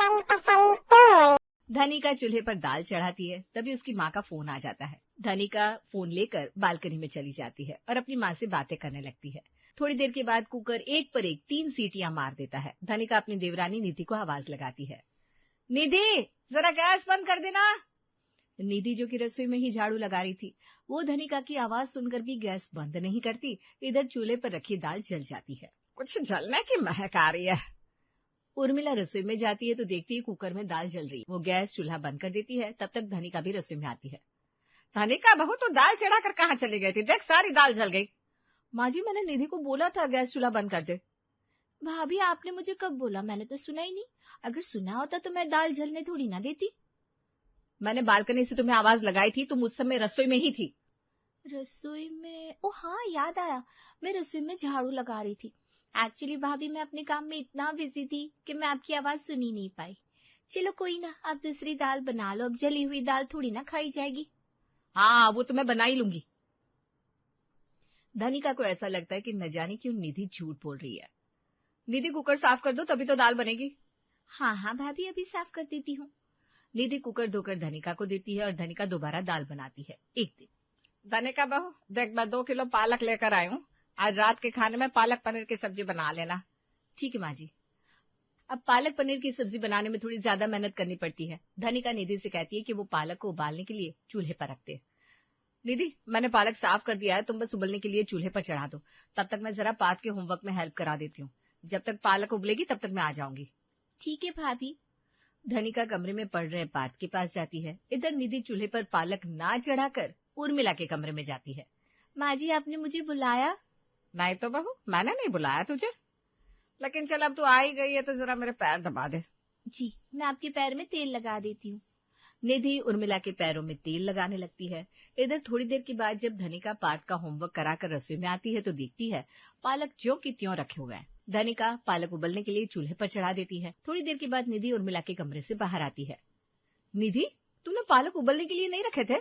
मनपसंद टूल। धनिका चूल्हे पर दाल चढ़ाती है, तभी उसकी माँ का फोन आ जाता है। धनिका फोन लेकर बालकनी में चली जाती है और अपनी माँ से बातें करने लगती है। थोड़ी देर के बाद कुकर एक पर एक 3 सीटियां मार देता है। धनिका अपनी देवरानी निधि को आवाज लगाती है, निधि जरा गैस बंद कर देना। निधि जो कि रसोई में ही झाड़ू लगा रही थी, वो धनिका की आवाज सुनकर भी गैस बंद नहीं करती। इधर चूल्हे पर रखी दाल जल जाती है। कुछ जलने की महक आ रही है। उर्मिला रसोई में जाती है तो देखती है कुकर में दाल जल रही है। वो गैस चूल्हा बंद कर देती है। तब तक धनिका भी रसोई में आती है। धनिका बहू तो दाल चढ़ाकर कहाँ चली गई थी? देख सारी दाल जल गई। माँ जी मैंने निधि को बोला था गैस चूल्हा बंद कर दे। भाभी आपने मुझे कब बोला? मैंने तो सुना ही नहीं। अगर सुना होता तो मैं दाल जलने थोड़ी ना देती। मैंने बालकनी से तुम्हें आवाज लगाई थी, तुम उस समय रसोई में ही थी। रसोई में? ओ हाँ याद आया, मैं रसोई में झाड़ू लगा रही थी। एक्चुअली भाभी मैं अपने काम में इतना बिजी थी कि मैं आपकी आवाज सुन ही नहीं पाई। चलो कोई ना, आप दूसरी दाल बना लो, अब जली हुई दाल थोड़ी ना खाई जाएगी। हाँ वो तो मैं बना ही लूंगी। धनिका को ऐसा लगता है कि न जाने क्यों निधि झूठ बोल रही है। निधि कुकर साफ कर दो तभी तो दाल बनेगी। हाँ हाँ भाभी अभी साफ कर देती हूँ। निधि कुकर धोकर धनिका को देती है और धनिका दोबारा दाल बनाती है। एक दिन, धनिका बहू देख मैं 2 किलो पालक लेकर आई हूँ, आज रात के खाने में पालक पनीर की सब्जी बना लेना। ठीक है माँ जी। अब पालक पनीर की सब्जी बनाने में थोड़ी ज्यादा मेहनत करनी पड़ती है। धनिका निधि से कहती है कि वो पालक को उबालने के लिए चूल्हे पर रखते। निधि मैंने पालक साफ कर दिया है, तुम बस उबलने के लिए चूल्हे पर चढ़ा दो। तब तक मैं जरा पात के होमवर्क में हेल्प करा देती हूँ। जब तक पालक उबलेगी तब तक मैं आ जाऊंगी। ठीक है भाभी। धनिका कमरे में पढ़ रहे पार्थ के पास जाती है। इधर निधि चूल्हे पर पालक ना चढ़ाकर उर्मिला के कमरे में जाती है। माँ जी आपने मुझे बुलाया? नहीं तो बहू मैंने नहीं बुलाया तुझे, लेकिन चल अब तू आ ही गई है तो जरा मेरे पैर दबा दे। जी मैं आपके पैर में तेल लगा देती हूँ। निधि उर्मिला के पैरों में तेल लगाने लगती है। इधर थोड़ी देर के बाद जब धनिका पार्थ का होमवर्क कराकर रसोई में आती है तो देखती है पालक ज्यों की त्यों रखे हुए हैं। धनिका पालक उबलने के लिए चूल्हे पर चढ़ा देती है। थोड़ी देर के बाद निधि उर्मिला के कमरे से बाहर आती है। निधि तुमने पालक उबलने के लिए नहीं रखे थे?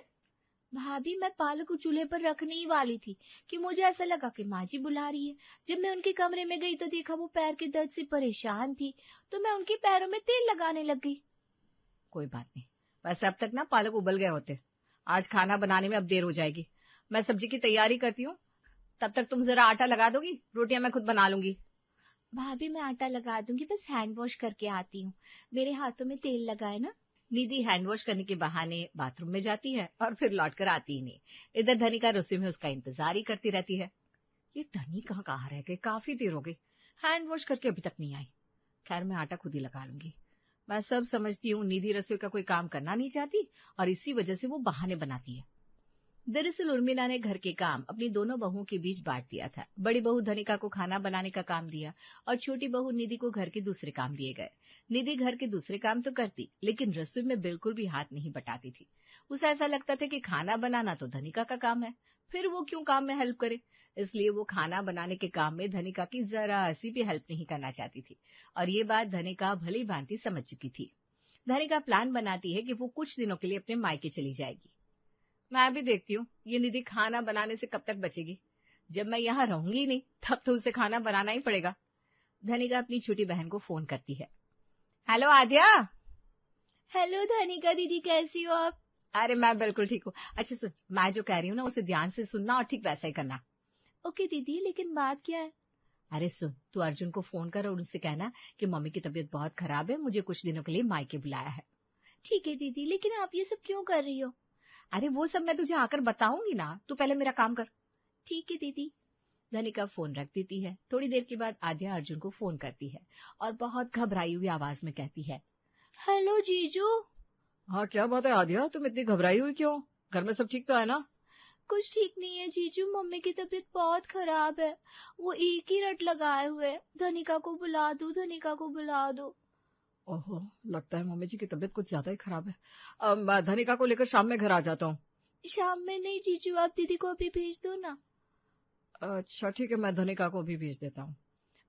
भाभी मैं पालक को चूल्हे पर रखने ही वाली थी कि मुझे ऐसा लगा कि माँ जी बुला रही है। जब मैं उनके कमरे में गई तो देखा वो पैर के दर्द से परेशान थी, तो मैं उनके पैरों में तेल लगाने लग गई। कोई बात नहीं, वैसे अब तक ना पालक उबल गए होते। आज खाना बनाने में अब देर हो जाएगी। मैं सब्जी की तैयारी करती हूँ, तब तक तुम जरा आटा लगा दोगी? रोटियां मैं खुद बना लूंगी। भाभी मैं आटा लगा दूंगी, बस हैंड वॉश करके आती हूँ। मेरे हाथों में तेल लगाए ना। निधि हैंड वॉश करने के बहाने बाथरूम में जाती है और फिर लौट कर आती ही नहीं। इधर धनिका रसोई में उसका इंतजार ही करती रहती है। ये धनी कहाँ रह गई? काफी देर हो गई, हैंड वॉश करके अभी तक नहीं आई। खैर मैं आटा खुद ही लगा लूंगी। मैं सब समझती हूँ, निधि रसोई का कोई काम करना नहीं चाहती और इसी वजह से वो बहाने बनाती है। दरअसल उर्मिला ने घर के काम अपनी दोनों बहुओं के बीच बांट दिया था। बड़ी बहू धनिका को खाना बनाने का काम दिया और छोटी बहू निधि को घर के दूसरे काम दिए गए। निधि घर के दूसरे काम तो करती, लेकिन रसोई में बिल्कुल भी हाथ नहीं बटाती थी। उसे ऐसा लगता था कि खाना बनाना तो धनिका का काम है, फिर वो क्यों काम में हेल्प करे। इसलिए वो खाना बनाने के काम में धनिका की जरा सी भी हेल्प नहीं करना चाहती थी और ये बात धनिका भली भांति समझ चुकी थी। धनिका प्लान बनाती है कि वो कुछ दिनों के लिए अपने मायके चली जाएगी। मैं भी देखती हूँ ये निधि खाना बनाने से कब तक बचेगी। जब मैं यहाँ रहूंगी नहीं तब तो उसे खाना बनाना ही पड़ेगा। धनिका अपनी छोटी बहन को फोन करती है। हेलो आद्या। हेलो धनिका दीदी, कैसी हो आप? अरे मैं बिल्कुल ठीक हूँ। अच्छा सुन, मैं जो कह रही हूँ ना उसे ध्यान से सुनना और ठीक वैसा ही करना। ओके दीदी, लेकिन बात क्या है? अरे सुन, तू अर्जुन को फोन कर और उससे कहना कि मम्मी की तबीयत बहुत खराब है, मुझे कुछ दिनों के लिए मायके बुलाया है। ठीक है दीदी, लेकिन आप ये सब क्यों कर रही हो? अरे वो सब मैं तुझे आकर बताऊंगी ना, तू पहले मेरा काम कर। ठीक है दीदी। धनिका फोन रख देती है। थोड़ी देर के बाद आद्या अर्जुन को फोन करती है और बहुत घबराई हुई आवाज में कहती है, हेलो जीजू। हाँ क्या बात है आद्या, तुम इतनी घबराई हुई क्यों? घर में सब ठीक तो है ना? कुछ ठीक नहीं है जीजू, मम्मी की तबीयत बहुत खराब है। वो एक ही रट लगाए हुए, धनिका को बुला दो, धनिका को बुला दो। ओहो, लगता है मम्मी जी की तबीयत कुछ ज्यादा ही खराब है। मैं धनिका को लेकर शाम में घर आ जाता हूँ। शाम में नहीं जीजू, आप दीदी को अभी भेज दो ना। अच्छा ठीक है, मैं धनिका को अभी भेज देता हूँ।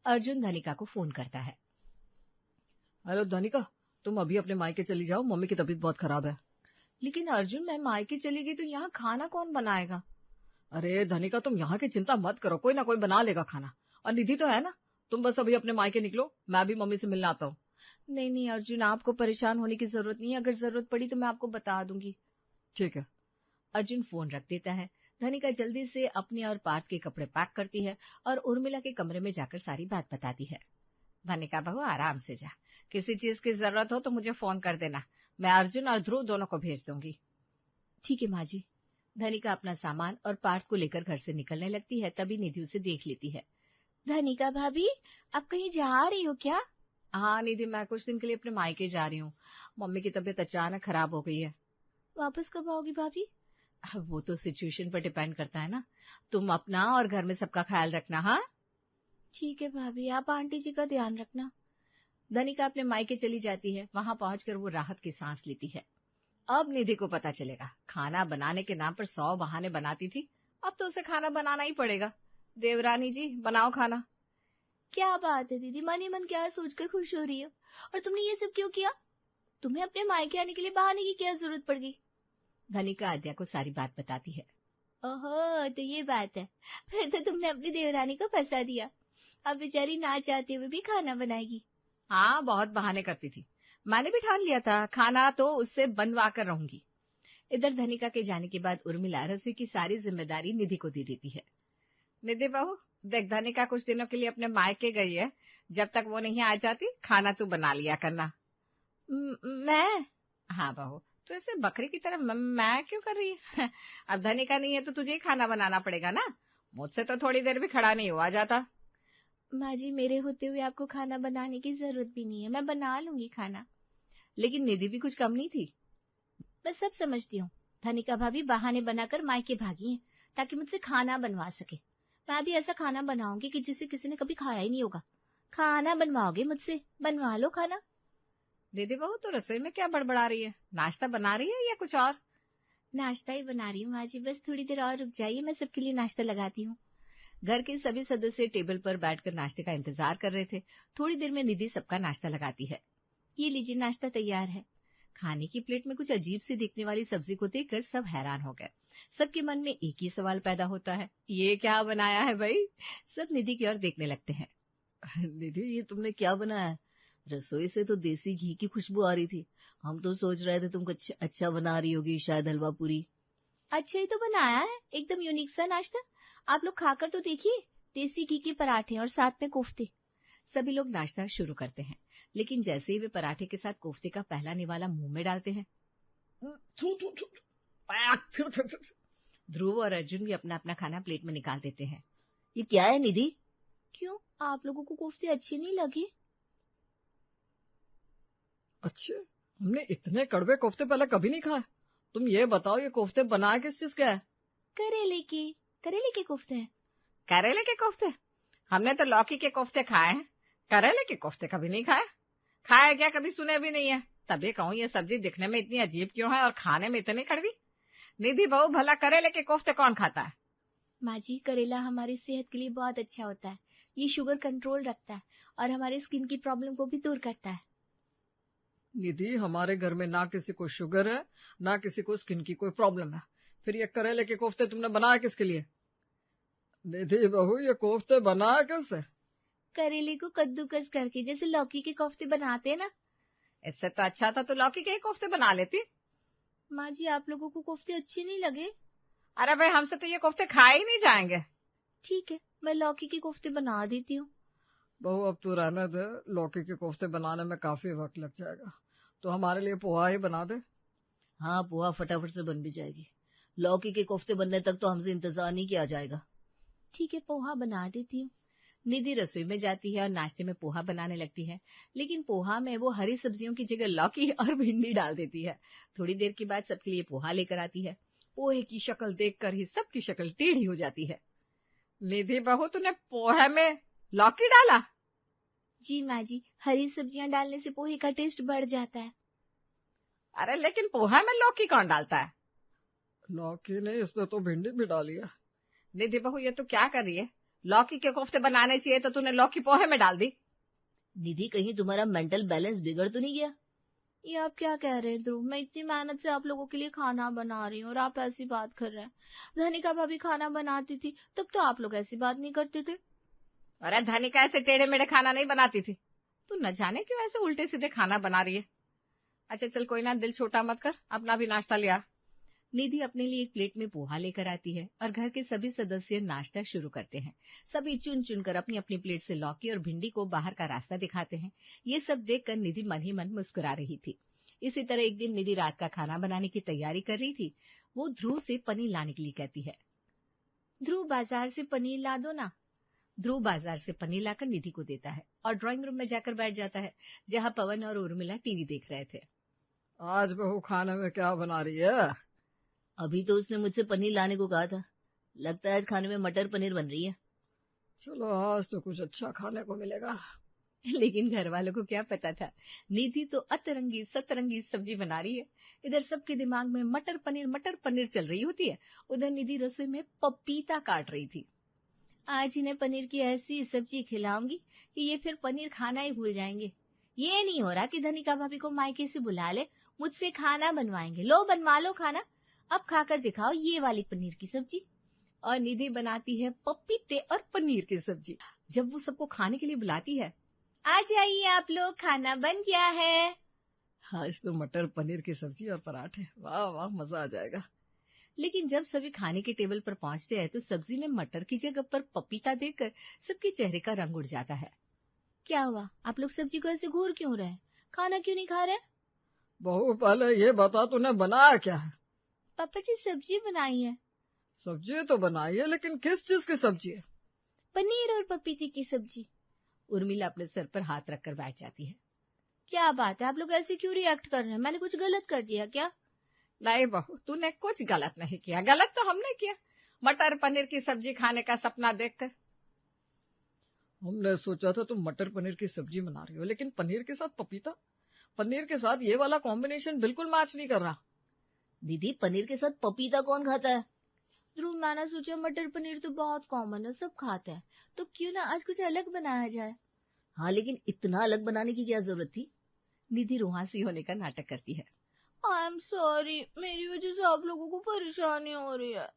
अर्जुन धनिका को फोन करता है। हेलो धनिका, तुम अभी अपने मायके चली जाओ, मम्मी की तबीयत बहुत खराब है। लेकिन अर्जुन मैं मायके चली गई तो यहाँ खाना कौन बनाएगा? अरे धनिका तुम यहाँ की चिंता मत करो, कोई ना कोई बना लेगा खाना। और निधि तो है ना, तुम बस अभी अपने मायके निकलो, मैं भी मम्मी से मिलने आता हूँ। नहीं नहीं अर्जुन, आपको परेशान होने की जरूरत नहीं है, अगर जरूरत पड़ी तो मैं आपको बता दूंगी। ठीक है। अर्जुन फोन रख देता है। धनिका जल्दी से अपने और पार्थ के कपड़े पैक करती है और उर्मिला के कमरे में जाकर सारी बात बताती है। धनिका बहू आराम से जा, किसी चीज की जरूरत हो तो मुझे फोन कर देना, मैं अर्जुन और ध्रुव दोनों को भेज दूंगी। ठीक है माँ जी। धनिका अपना सामान और पार्थ को लेकर घर से निकलने लगती है, तभी निधि उसे देख लेती है। धनिका भाभी, आप कहीं जा रही हो क्या? हाँ निधि, मैं कुछ दिन के लिए अपने मायके जा रही हूँ, मम्मी की तबीयत अचानक खराब हो गई है। वापस कब आओगी भाभी? वो तो सिचुएशन पर डिपेंड करता है ना, तुम अपना और घर में सबका ख्याल रखना। हाँ ठीक है भाभी, आप आंटी जी का ध्यान रखना। धनिका अपने मायके चली जाती है। वहां पहुंचकर वो राहत की सांस लेती है। अब निधि को पता चलेगा, खाना बनाने के नाम पर 100 बहाने बनाती थी, अब तो उसे खाना बनाना ही पड़ेगा। देवरानी जी बनाओ खाना। क्या बात है दीदी, मन ही मन क्या सोचकर खुश हो रही हो? और तुमने ये सब क्यों किया? तुम्हें अपने मायके आने के लिए बहाने की क्या जरूरत पड़ गई? धनिका आद्या को सारी बात बताती है। ओहो, तो ये बात है, फिर तो तुमने अपनी देवरानी को फंसा दिया। अब बेचारी ना चाहते हुए भी खाना बनाएगी। हाँ, बहुत बहाने करती थी, मैंने भी ठान लिया था खाना तो उससे बनवा कर रहूंगी। इधर धनिका के जाने के बाद उर्मिला रसोई की सारी जिम्मेदारी निधि को दे देती है। निधि बहू देख, धनिका कुछ दिनों के लिए अपने मायके गई है, जब तक वो नहीं आ जाती खाना तू बना लिया करना। मैं? हाँ बहू, तो ऐसे बकरी की तरह मैं क्यों कर रही है? अब धनिका नहीं है तो तुझे ही खाना बनाना पड़ेगा ना, मुझसे तो थोड़ी देर भी खड़ा नहीं हुआ जाता। माँ जी, मेरे होते हुए आपको खाना बनाने की जरूरत भी नहीं है, मैं बना लूंगी खाना। लेकिन निधि भी कुछ कम नहीं थी। मैं सब समझती हूँ, धनिका भाभी बहाने बनाकर मायके भागी हैं ताकि मुझसे खाना बनवा सके। मैं भी ऐसा खाना बनाऊंगी कि जिसे किसी ने कभी खाया ही नहीं होगा। खाना बनवाओगे मुझसे? बनवा लो खाना। दीदी बहू तो रसोई में क्या बड़बड़ा रही है, नाश्ता बना रही है या कुछ और? नाश्ता ही बना रही हूँ माँ जी, बस थोड़ी देर और रुक जाइए, मैं सबके लिए नाश्ता लगाती हूँ। घर के सभी सदस्य टेबल पर बैठकर नाश्ते का इंतजार कर रहे थे। थोड़ी देर में निधि सबका नाश्ता लगाती है। ये लीजिए, नाश्ता तैयार है। खाने की प्लेट में कुछ अजीब सी दिखने वाली सब्जी को देखकर सब हैरान हो गए। सबके मन में एक ही सवाल पैदा होता है, ये क्या बनाया है भाई? सब निधि की ओर देखने लगते हैं। निधि, ये तुमने क्या बनाया है? रसोई से तो देसी घी की खुशबू आ रही थी, हम तो सोच रहे थे तुम कुछ अच्छा बना रही होगी, शायद हलवा पूरी। अच्छा ही तो बनाया है, एकदम यूनिक सा नाश्ता। आप लोग खाकर तो देखिए, देसी घी के पराठे और साथ में कोफ्ते। सभी लोग नाश्ता शुरू करते हैं, लेकिन जैसे ही वे पराठे के साथ कोफ्ते का पहला निवाला मुंह में डालते हैं, ध्रुव और अर्जुन भी अपना अपना खाना प्लेट में निकाल देते हैं। ये क्या है निधि? क्यों, आप लोगों को कोफ्ते अच्छे नहीं लगे? अच्छे? हमने इतने कड़वे कोफ्ते पहले कभी नहीं खाए। तुम ये बताओ, ये कोफ्ते बनाए किस चीज के है? करेले के कोफ्ते हैं। करेले के कोफ्ते? हमने तो लौकी के कोफ्ते खाए हैं, करेले के कोफ्ते कभी नहीं खाए। खाया क्या, कभी सुने भी नहीं है, तभी कहूँ ये सब्जी दिखने में इतनी अजीब क्यों है और खाने में इतनी कड़वी। निधि बहू, भला करेले के कोफ्ते कौन खाता है? माँ जी, करेला हमारी सेहत के लिए बहुत अच्छा होता है, ये शुगर कंट्रोल रखता है और हमारे स्किन की प्रॉब्लम को भी दूर करता है। निधि, हमारे घर में ना किसी को शुगर है ना किसी को स्किन की कोई प्रॉब्लम है, फिर ये करेले के कोफ्ते तुमने बनाया किसके लिए? निधि बहू, ये कोफ्ते बनाया कैसे? करेले को कद्दूकस करके, जैसे लौकी के कोफ्ते बनाते हैं ना। इससे तो अच्छा था तो लौकी के ही कोफ्ते बना लेती। माँ जी, आप लोगों को कोफ्ते अच्छे नहीं लगे? अरे भाई, हमसे तो ये कोफ्ते खाए ही नहीं जाएंगे। ठीक है, मैं लौकी के कोफ्ते बना देती हूँ। बहू, अब तू रहने दे, लौकी के कोफ्ते बनाने में काफी वक्त लग जाएगा, तो हमारे लिए पोहा ही बना दे। हाँ, पोहा फटाफट से बन भी जाएगी, लौकी के कोफ्ते बनने तक तो हमसे इंतजार नहीं किया जाएगा। ठीक है, पोहा बना देती हूँ। निधि रसोई में जाती है और नाश्ते में पोहा बनाने लगती है, लेकिन पोहा में वो हरी सब्जियों की जगह लौकी और भिंडी डाल देती है। थोड़ी देर के बाद सबके लिए पोहा लेकर आती है। पोहे की शक्ल देखकर ही सबकी शक्ल टेढ़ी हो जाती है। निधि बहू, तूने पोहे में लौकी डाला? जी माँ जी, हरी सब्जियां डालने से पोहे का टेस्ट बढ़ जाता है। अरे लेकिन पोहा में लौकी कौन डालता है? लौकी नहीं, इसने तो भिंडी भी डाली है। निधि बहू, ये तो क्या कर रही है? लौकी के कोफ्ते बनाने चाहिए तो तूने लौकी पोहे में डाल दी। निधि, कहीं तुम्हारा मेंटल बैलेंस बिगड़ तो नहीं गया? ये आप क्या कह रहे हैं ध्रुव, मैं इतनी मेहनत से आप लोगों के लिए खाना बना रही हूँ और आप ऐसी बात कर रहे हैं। धनिका भाभी खाना बनाती थी तब तो आप लोग ऐसी बात नहीं करते थे। अरे धनिका ऐसे टेढ़े मेढ़े खाना नहीं बनाती थी, तू न जाने क्यों ऐसे उल्टे सीधे खाना बना रही है। अच्छा चल कोई ना, दिल छोटा मत कर, अपना भी नाश्ता ले आ। निधि अपने लिए एक प्लेट में पोहा लेकर आती है और घर के सभी सदस्य नाश्ता शुरू करते हैं। सभी चुन चुन कर अपनी अपनी प्लेट से लौकी और भिंडी को बाहर का रास्ता दिखाते हैं। ये सब देखकर निधि मन ही मन मुस्कुरा रही थी। इसी तरह एक दिन निधि रात का खाना बनाने की तैयारी कर रही थी। वो ध्रुव से पनीर लाने के लिए कहती है। ध्रुव बाजार से पनीर ला दो ना। ध्रुव बाजार से पनीर लाकर निधि को देता है और ड्राइंग रूम में जाकर बैठ जाता है, जहां पवन और उर्मिला टीवी देख रहे थे। आज बहू खाने में क्या बना रही है? अभी तो उसने मुझसे पनीर लाने को कहा था, लगता है आज खाने में मटर पनीर बन रही है। चलो आज तो कुछ अच्छा खाने को मिलेगा। लेकिन घर वालों को क्या पता था, निधि तो अतरंगी सतरंगी सब्जी बना रही है। इधर सबके दिमाग में मटर पनीर चल रही होती है, उधर निधि रसोई में पपीता काट रही थी। आज इन्हें पनीर की ऐसी सब्जी खिलाऊंगी कि ये फिर पनीर खाना ही भूल जाएंगे। ये नहीं हो रहा कि धनिका भाभी को मायके से बुला ले, मुझसे खाना बनवाएंगे। लो बनवा लो खाना, अब खाकर दिखाओ ये वाली पनीर की सब्जी। और निधि बनाती है पपीते और पनीर की सब्जी। जब वो सबको खाने के लिए बुलाती है, आ जाइए आप लोग, खाना बन गया है। आज तो मटर पनीर की सब्जी और पराठे, वाह वाह, मजा आ जाएगा। लेकिन जब सभी खाने के टेबल पर पहुंचते हैं तो सब्जी में मटर की जगह पर पपीता देखकर सबके चेहरे का रंग उड़ जाता है। क्या हुआ, आप लोग सब्जी को ऐसे घूर क्यों रहे? खाना क्यों नहीं खा रहे? बहू पहले ये बता, तूने बनाया क्या है? पापा जी सब्जी बनाई है। सब्जी तो बनाई है, लेकिन किस चीज की सब्जी है? पनीर और पपीते की सब्जी। उर्मिला अपने सर पर हाथ रखकर बैठ जाती है। क्या बात है, आप लोग ऐसे क्यों रिएक्ट कर रहे हैं? मैंने कुछ गलत कर दिया क्या? नहीं बहू, तूने कुछ गलत नहीं किया। गलत तो हमने किया, मटर पनीर की सब्जी खाने का सपना देखकर। हमने सोचा था तुम मटर पनीर की सब्जी बना रही हो, लेकिन पनीर के साथ पपीता, पनीर के साथ ये वाला कॉम्बिनेशन बिल्कुल मैच नहीं कर रहा। दीदी पनीर के साथ पपीता कौन खाता है? ध्रुव, मैंने सोचा मटर पनीर तो बहुत कॉमन है, सब खाते हैं, तो क्यों ना आज कुछ अलग बनाया जाए। हाँ लेकिन इतना अलग बनाने की क्या जरूरत थी? निधि रुहासी होने का नाटक करती है। आई एम सॉरी, मेरी वजह से आप लोगों को परेशानी हो रही है।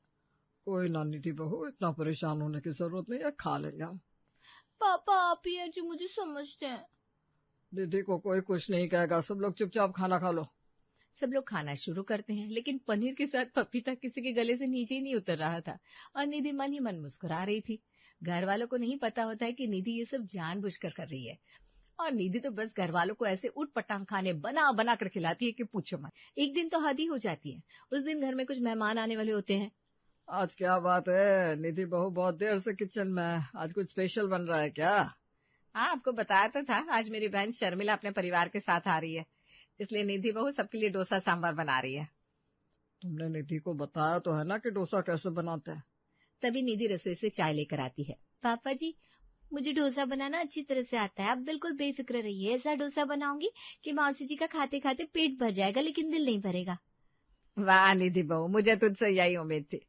कोई ना निधि बहू, इतना परेशान होने की जरूरत नहीं है, खा लेंगे हम। पापा आप ही है जो मुझे समझते हैं। दीदी को कोई कुछ नहीं कहेगा, सब लोग चुपचाप खाना खा लो। सब लोग खाना शुरू करते हैं, लेकिन पनीर के साथ पपीता किसी के गले से नीचे ही नहीं उतर रहा था और निधि मन ही मन मुस्कुरा रही थी। घर वालों को नहीं पता होता है कि निधि ये सब जानबूझकर कर रही है, और निधि तो बस घर वालों को ऐसे उठ पटांग खाने बना बना कर खिलाती है कि पूछो मत। एक दिन तो हद ही हो जाती है, उस दिन घर में कुछ मेहमान आने वाले होते हैं। आज क्या बात है निधि बहू, बहुत देर से किचन में है, आज कुछ स्पेशल बन रहा है क्या? हाँ आपको बताया तो था, आज मेरी बहन शर्मिला अपने परिवार के साथ आ रही है, इसलिए निधि बहू सबके लिए डोसा सांभर बना रही है। तुमने निधि को बताया तो है ना कि डोसा कैसे बनाते हैं? तभी निधि रसोई से चाय लेकर आती है। पापा जी मुझे डोसा बनाना अच्छी तरह से आता है, आप बिल्कुल बेफिक्र रहिए। ऐसा डोसा बनाऊंगी कि मौसी जी का खाते खाते पेट भर जाएगा, लेकिन दिल नहीं भरेगा। वाह निधि बहू, मुझे तुझसे यही उम्मीद थी।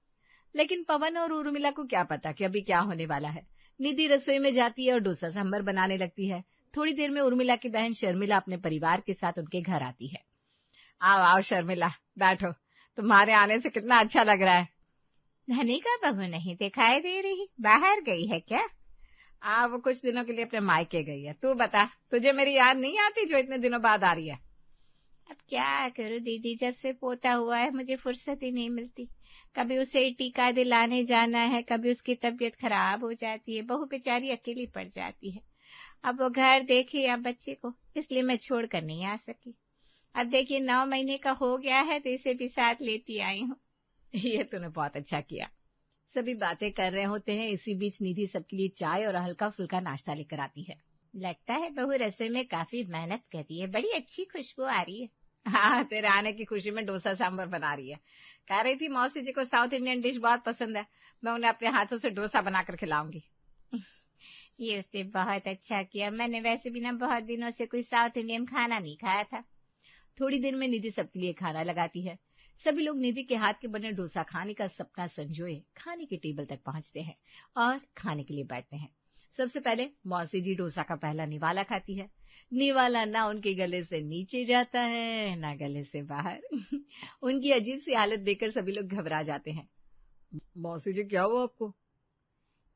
लेकिन पवन और उर्मिला को क्या पता कि अभी क्या होने वाला है। निधि रसोई में जाती है और डोसा सांभर बनाने लगती है। थोड़ी देर में उर्मिला की बहन शर्मिला अपने परिवार के साथ उनके घर आती है। आओ आओ शर्मिला, बैठो, तुम्हारे आने से कितना अच्छा लग रहा है। धनिका बहू नहीं दिखाई दे रही, बाहर गई है क्या? वो कुछ दिनों के लिए अपने मायके गई है। तू बता, तुझे मेरी याद नहीं आती जो इतने दिनों बाद आ रही है? अब क्या करूं दीदी, जब से पोता हुआ है मुझे फुर्सत ही नहीं मिलती। कभी उसे टीका दिलाने जाना है, कभी उसकी तबीयत खराब हो जाती है, बहू बेचारी अकेली पड़ जाती है। अब वो घर देखे या बच्चे को, इसलिए मैं छोड़कर नहीं आ सकी। अब देखिए 9 महीने का हो गया है तो इसे भी साथ लेती आई हूँ। ये तूने बहुत अच्छा किया। सभी बातें कर रहे होते हैं, इसी बीच निधि सबके लिए चाय और हल्का फुल्का नाश्ता लेकर आती है। लगता है बहू रसोई में काफी मेहनत कर रही है, बड़ी अच्छी खुशबू आ रही है। हाँ तेरे आने की खुशी में डोसा सांभर बना रही है। कह रही थी मौसी जी को साउथ इंडियन डिश बहुत पसंद है, मैं उन्हें अपने हाथों से डोसा बनाकर खिलाऊंगी। ये उसने बहुत अच्छा किया, मैंने वैसे भी ना बहुत दिनों से कोई साउथ इंडियन खाना नहीं खाया था। थोड़ी देर में निधि सबके लिए खाना लगाती है। सभी लोग निधि के हाथ के बने डोसा खाने का सपना संजोए खाने के टेबल तक पहुंचते हैं और खाने के लिए बैठते हैं। सबसे पहले मौसी जी डोसा का पहला निवाला खाती है। निवाला ना उनके गले से नीचे जाता है ना गले से बाहर। उनकी अजीब सी हालत देखकर सभी लोग घबरा जाते हैं। मौसी जी क्या हुआ आपको?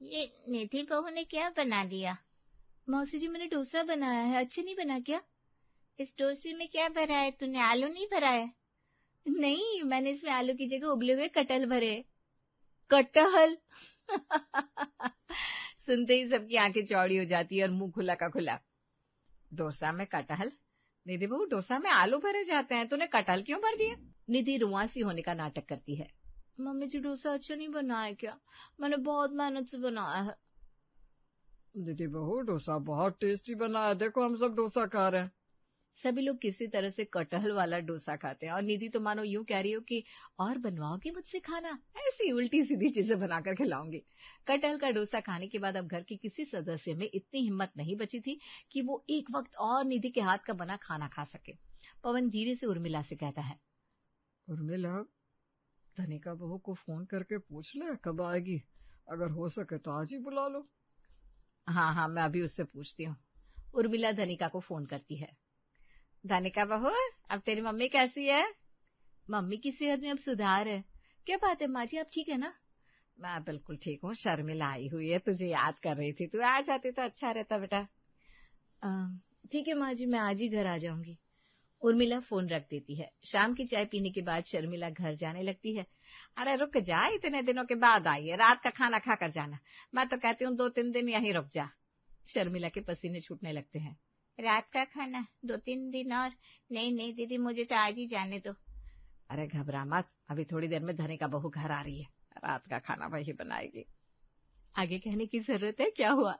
ये निधि बहू ने क्या बना दिया? मौसी जी मैंने डोसा बनाया है, अच्छा नहीं बना क्या? इस डोसे में क्या भरा है तूने, आलू नहीं भरा है? नहीं, मैंने इसमें आलू की जगह उबले हुए कटहल भरे। कटहल! सुनते ही सबकी आंखें चौड़ी हो जाती है और मुंह खुला का खुला। डोसा में कटहल? निधि बहू, डोसा में आलू भरे जाते हैं, तूने कटहल क्यों भर दिया? निधि रुआंसी होने का नाटक करती है। मम्मी जी डोसा अच्छा नहीं बना है क्या? मैंने बहुत मेहनत से बनाया है। दीदी बहू, डोसा बहुत टेस्टी बना है, देखो हम सब डोसा खा रहे हैं। सभी लोग किसी तरह से कटहल वाला डोसा खाते हैं और निधि तो मानो यूं कह रही हो कि और बनवाओगी मुझसे खाना, ऐसी उल्टी सीधी चीजें बनाकर खिलाऊंगी। कटहल का डोसा खाने के बाद अब घर के किसी सदस्य में इतनी हिम्मत नहीं बची थी कि वो एक वक्त और निधि के हाथ का बना खाना खा सके। पवन धीरे से उर्मिला से कहता है, उर्मिला, धनिका बहू को फोन करके पूछ ले कब आएगी, अगर हो सके तो आज ही बुला लो। हाँ हाँ, मैं अभी उससे पूछती हूँ। उर्मिला धनिका को फोन करती है। धनिका बहू, अब तेरी मम्मी कैसी है? मम्मी की सेहत में अब सुधार है। क्या बात है माँ जी, आप ठीक है ना? मैं बिल्कुल ठीक हूँ, शर्मिला आई हुई है, तुझे याद कर रही थी, तू आ जाती तो अच्छा रहता बेटा। ठीक है माँ जी, मैं आज ही घर आ जाऊंगी। उर्मिला फोन रख देती है। शाम की चाय पीने के बाद शर्मिला घर जाने लगती है। अरे रुक जा, इतने दिनों के बाद आई है, रात का खाना खाकर जाना। मैं तो कहती हूँ 2-3 दिन यहीं रुक जा। शर्मिला के पसीने छूटने लगते हैं। रात का खाना 2-3 दिन और? नहीं नहीं दीदी, मुझे तो आज ही जाने दो। अरे घबरा मत, अभी थोड़ी देर में धनिका बहू घर आ रही है, रात का खाना वही बनाएगी। आगे कहने की जरूरत है, क्या हुआ?